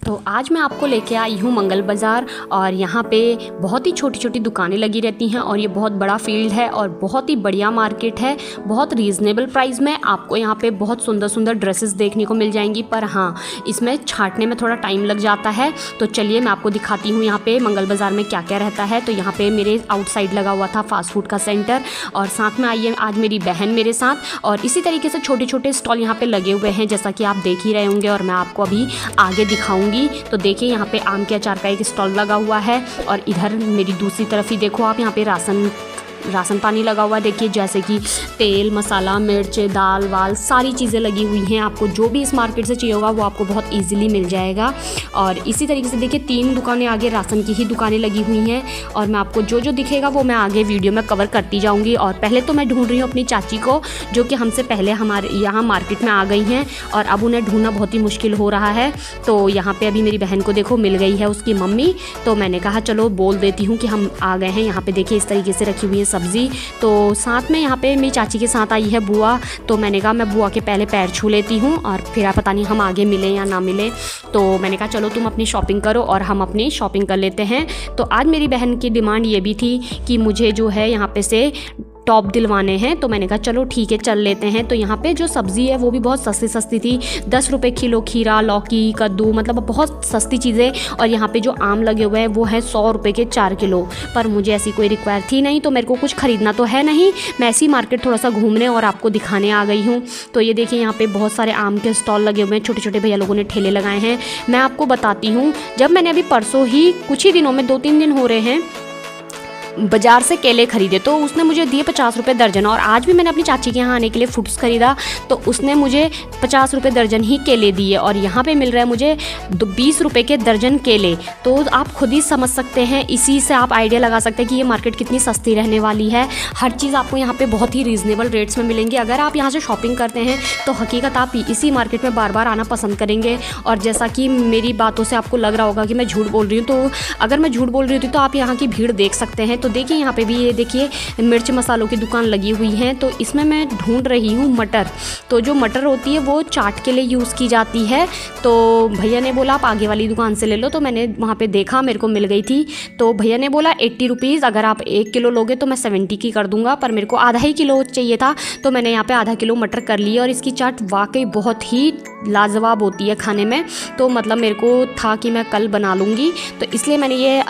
तो आज मैं आपको लेके आई हूँ मंगल बाज़ार और यहाँ पे बहुत ही छोटी छोटी दुकानें लगी रहती हैं और ये बहुत बड़ा फील्ड है और बहुत ही बढ़िया मार्केट है। बहुत रीज़नेबल प्राइस में आपको यहाँ पे बहुत सुंदर सुंदर ड्रेसेस देखने को मिल जाएंगी, पर हाँ इसमें छांटने में थोड़ा टाइम लग जाता है। तो चलिए मैं आपको दिखाती हूँ यहाँ पे मंगल बाज़ार में क्या क्या रहता है। तो यहाँ पे मेरे आउटसाइड लगा हुआ था फास्ट फूड का सेंटर और साथ में आई है आज मेरी बहन मेरे साथ, और इसी तरीके से छोटे छोटे स्टॉल यहाँ पे लगे हुए हैं जैसा कि आप देख ही रहे होंगे और मैं आपको अभी आगे दिखाऊंगी। तो देखिए यहाँ पे आम के अचार का एक स्टॉल लगा हुआ है और इधर मेरी दूसरी तरफ ही देखो आप, यहाँ पे राशन पानी लगा हुआ है। देखिए जैसे कि तेल, मसाला, मिर्च, दाल वाल सारी चीज़ें लगी हुई हैं। आपको जो भी इस मार्केट से चाहिए होगा वो आपको बहुत इजीली मिल जाएगा। और इसी तरीके से देखिए 3 दुकानें आगे राशन की ही दुकानें लगी हुई हैं और मैं आपको जो जो दिखेगा वो मैं आगे वीडियो में कवर करती जाऊँगी। और पहले तो मैं ढूंढ रही हूँ अपनी चाची को, जो कि हमसे पहले हमारे यहाँ मार्केट में आ गई हैं और अब उन्हें ढूंढना बहुत ही मुश्किल हो रहा है। तो यहाँ पर अभी मेरी बहन को देखो मिल गई है उसकी मम्मी, तो मैंने कहा चलो बोल देती हूँ कि हम आ गए हैं। यहाँ पर देखिए इस तरीके से रखी हुई है सब्ज़ी। तो साथ में यहाँ पे मेरी चाची के साथ आई है बुआ, तो मैंने कहा मैं बुआ के पहले पैर छू लेती हूँ और फिर पता नहीं हम आगे मिले या ना मिले। तो मैंने कहा चलो तुम अपनी शॉपिंग करो और हम अपनी शॉपिंग कर लेते हैं। तो आज मेरी बहन की डिमांड ये भी थी कि मुझे जो है यहाँ पे से टॉप दिलवाने हैं, तो मैंने कहा चलो ठीक है चल लेते हैं। तो यहाँ पे जो सब्ज़ी है वो भी बहुत सस्ती सस्ती थी, 10 रुपये किलो खीरा, लौकी, कद्दू, मतलब बहुत सस्ती चीज़ें। और यहाँ पे जो आम लगे हुए हैं वो है 100 रुपये के 4 किलो। पर मुझे ऐसी कोई रिक्वायर थी नहीं, तो मेरे को कुछ ख़रीदना तो है नहीं, मैं ऐसी मार्केट थोड़ा सा घूमने और आपको दिखाने आ गई हूँ। तो ये देखिए यहाँ पे बहुत सारे आम के स्टॉल लगे हुए हैं, छोटे छोटे भैया लोगों ने ठेले लगाए हैं। मैं आपको बताती हूँ, जब मैंने अभी परसों ही कुछ ही दिनों में 2-3 दिन हो रहे हैं बाज़ार से केले खरीदे, तो उसने मुझे दिए 50 रुपये दर्जन। और आज भी मैंने अपनी चाची के यहाँ आने के लिए फ्रूट्स खरीदा तो उसने मुझे 50 रुपये दर्जन ही केले दिए और यहाँ पे मिल रहा है मुझे 20 रुपये के दर्जन केले। तो आप खुद ही समझ सकते हैं, इसी से आप आइडिया लगा सकते हैं कि ये मार्केट कितनी सस्ती रहने वाली है। हर चीज़ आपको यहाँ पर बहुत ही रीज़नेबल रेट्स में मिलेंगी। अगर आप यहाँ से शॉपिंग करते हैं तो हकीकत आप इसी मार्केट में बार बार आना पसंद करेंगे। और जैसा कि मेरी बातों से आपको लग रहा होगा कि मैं झूठ बोल रही हूँ, तो अगर मैं झूठ बोल रही थी तो आप यहाँ की भीड़ देख सकते हैं। तो देखिए यहाँ पे भी ये देखिए मिर्च मसालों की दुकान लगी हुई है। तो इसमें मैं ढूंढ रही हूँ मटर। तो जो मटर होती है वो चाट के लिए यूज़ की जाती है। तो भैया ने बोला आप आगे वाली दुकान से ले लो, तो मैंने वहाँ पे देखा, मेरे को मिल गई थी। तो भैया ने बोला 80 रुपीज़, अगर आप 1 किलो लोगे तो मैं 70 की कर दूँगा, पर मेरे को आधा ही किलो चाहिए था तो मैंने यहाँ पर आधा किलो मटर कर लिया। और इसकी चाट वाकई बहुत ही लाजवाब होती है खाने में। तो मतलब मेरे को था कि मैं कल बना लूँगी, तो इसलिए मैंने ये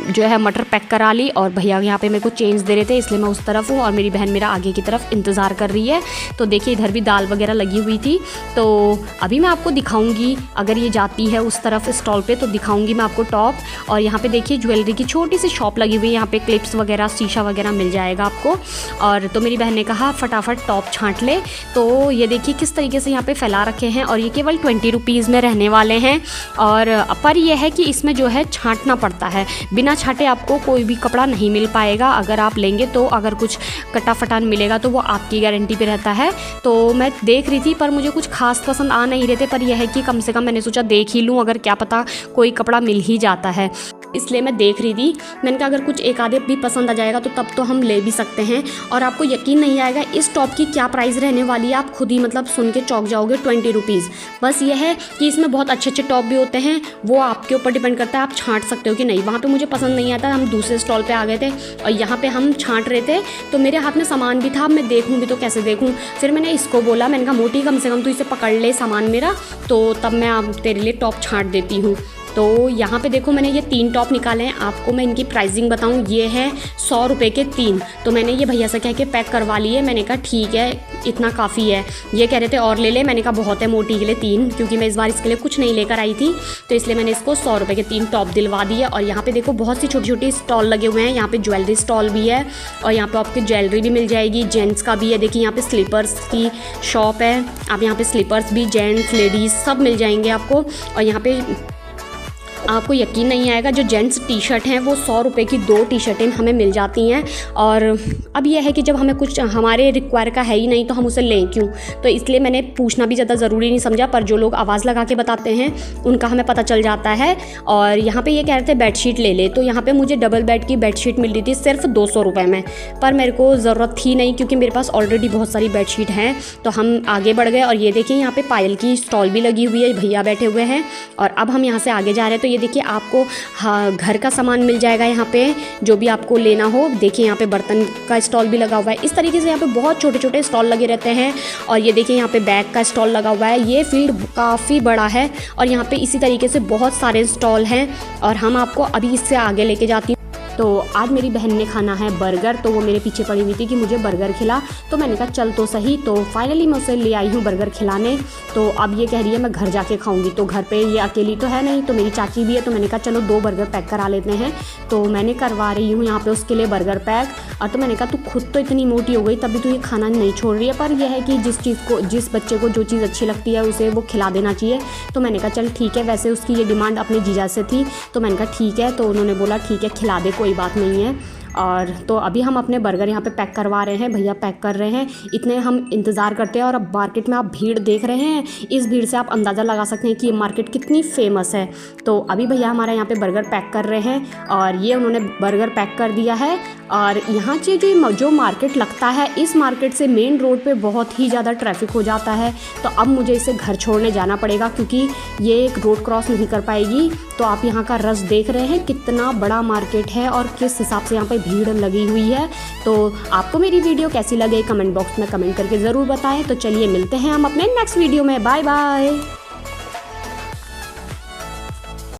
जो है मटर पैक करा ली। और भैया यहाँ पे मेरे को चेंज दे रहे थे, इसलिए मैं उस तरफ हूँ और मेरी बहन मेरा आगे की तरफ इंतज़ार कर रही है। तो देखिए इधर भी दाल वगैरह लगी हुई थी। तो अभी मैं आपको दिखाऊंगी, अगर ये जाती है उस तरफ स्टॉल पे तो दिखाऊंगी मैं आपको टॉप। और यहाँ पे देखिए ज्वेलरी की छोटी सी शॉप लगी हुई है, यहाँ पे क्लिप्स वगैरह, शीशा वगैरह मिल जाएगा आपको। और तो मेरी बहन ने कहा फटाफट टॉप छांट ले। तो ये देखिए किस तरीके से यहाँ पे फैला रखे हैं और ये केवल 20 रुपीज़ में रहने वाले हैं। और पर यह है कि इसमें जो है छांटना पड़ता है, बिना छांटे आपको कोई भी कपड़ा नहीं मिल पाएगा। अगर आप लेंगे तो अगर कुछ कटा फटान मिलेगा तो वो आपकी गारंटी पे रहता है। तो मैं देख रही थी पर मुझे कुछ खास पसंद आ नहीं रहे थे, पर यह है कि कम से कम मैंने सोचा देख ही लूँ, अगर क्या पता कोई कपड़ा मिल ही जाता है, इसलिए मैं देख रही थी। मैंने कहा अगर कुछ एक आधे भी पसंद आ जाएगा तो तब तो हम ले भी सकते हैं। और आपको यकीन नहीं आएगा इस टॉप की क्या प्राइस रहने वाली है, आप खुद ही मतलब सुन के चौंक जाओगे। 20 रुपीज़। बस ये है कि इसमें बहुत अच्छे अच्छे टॉप भी होते हैं, वो आपके ऊपर डिपेंड करता है आप छांट सकते हो कि नहीं। वहाँ पे मुझे पसंद नहीं आता, हम दूसरे स्टॉल पे आ गए थे और यहाँ पे हम छांट रहे थे, तो मेरे हाथ में सामान भी था, अब मैं देखूँ भी तो कैसे देखूँ। फिर मैंने इसको बोला, मैंने कहा मोटी कम से कम तो इसे पकड़ ले सामान मेरा, तो तब मैं अब तेरे लिए टॉप छांट देती हूँ। तो यहाँ पे देखो मैंने ये 3 टॉप निकाले हैं। आपको मैं इनकी प्राइसिंग बताऊँ, ये है 100 रुपये के 3। तो मैंने ये भैया से कह के पैक करवा लिए। मैंने कहा ठीक है इतना काफ़ी है। ये कह रहे थे और ले ले, मैंने कहा बहुत है मोटी के लिए 3, क्योंकि मैं इस बार इसके लिए कुछ नहीं लेकर आई थी, तो इसलिए मैंने इसको 100 रुपये के 3 टॉप दिलवा दिए। और यहाँ पे देखो बहुत सी छोटी छोटी स्टॉल लगे हुए हैं, यहाँ पे ज्वेलरी स्टॉल भी है और यहाँ पे आपकी ज्वेलरी भी मिल जाएगी, जेंट्स का भी है। देखिए यहाँ पे स्लीपर्स की शॉप है, आप यहाँ पे स्लीपर्स भी जेंट्स लेडीज़ सब मिल जाएंगे आपको। और यहाँ पे आपको यकीन नहीं आएगा, जो जेंट्स टी शर्ट हैं वो 100 रुपये की 2 टी शर्टें हमें मिल जाती हैं। और अब यह है कि जब हमें कुछ हमारे रिक्वायर का है ही नहीं तो हम उसे लें क्यों, तो इसलिए मैंने पूछना भी ज़्यादा ज़रूरी नहीं समझा। पर जो लोग आवाज़ लगा के बताते हैं उनका हमें पता चल जाता है। और यहाँ पे ये कह रहे थे बेडशीट ले ले, तो यहाँ पे मुझे डबल बेड की बेडशीट मिल रही थी सिर्फ 200 रुपये में, पर मेरे को ज़रूरत थी नहीं क्योंकि मेरे पास ऑलरेडी बहुत सारी बेडशीट हैं। तो हम आगे बढ़ गए और ये देखिए यहाँ पे पायल की स्टॉल भी लगी हुई है, भैया बैठे हुए हैं। और अब हम यहाँ से आगे जा रहे हैं तो ये देखिए आपको घर का सामान मिल जाएगा यहाँ पे, जो भी आपको लेना हो। देखिए यहाँ पे बर्तन का स्टॉल भी लगा हुआ है। इस तरीके से यहाँ पे बहुत छोटे छोटे स्टॉल लगे रहते हैं। और ये देखिए यहाँ पे बैग का स्टॉल लगा हुआ है। ये फील्ड काफ़ी बड़ा है और यहाँ पे इसी तरीके से बहुत सारे स्टॉल हैं और हम आपको अभी इससे आगे लेके जाती हूँ। तो आज मेरी बहन ने खाना है बर्गर, तो वो मेरे पीछे पड़ी हुई थी कि मुझे बर्गर खिला, तो मैंने कहा चल तो सही। तो फाइनली मैं उसे ले आई हूँ बर्गर खिलाने। तो अब ये कह रही है मैं घर जाके खाऊंगी, तो घर पे ये अकेली तो है नहीं, तो मेरी चाची भी है। तो मैंने कहा चलो 2 बर्गर पैक करा लेते हैं। तो मैंने करवा रही हूँ यहाँ पे उसके लिए बर्गर पैक। और तो मैंने कहा तू खुद तो इतनी मोटी हो गई तभी तो ये खाना नहीं छोड़ रही है, पर यह है कि जिस बच्चे को जो चीज़ अच्छी लगती है उसे वो खिला देना चाहिए। तो मैंने कहा चल ठीक है, वैसे उसकी ये डिमांड अपने जीजा से थी, तो मैंने कहा ठीक है। तो उन्होंने बोला ठीक है खिला दे, कोई बात नहीं है। और तो अभी हम अपने बर्गर यहाँ पे पैक करवा रहे हैं, भैया पैक कर रहे हैं, इतने हम इंतज़ार करते हैं। और अब मार्केट में आप भीड़ देख रहे हैं, इस भीड़ से आप अंदाज़ा लगा सकते हैं कि ये मार्केट कितनी फेमस है। तो अभी भैया हमारा यहाँ पे बर्गर पैक कर रहे हैं और ये उन्होंने बर्गर पैक कर दिया है। और यहाँ से जो मार्केट लगता है, इस मार्केट से मेन रोड पे बहुत ही ज़्यादा ट्रैफिक हो जाता है। तो अब मुझे इसे घर छोड़ने जाना पड़ेगा क्योंकि ये एक रोड क्रॉस नहीं कर पाएगी। तो आप यहाँ का रस देख रहे हैं, कितना बड़ा मार्केट है और किस हिसाब से यहाँ पे भीड़ लगी हुई है। तो आपको मेरी वीडियो कैसी लगे कमेंट बॉक्स में कमेंट करके ज़रूर बताएं। तो चलिए मिलते हैं हम अपने नेक्स्ट वीडियो में। Bye bye.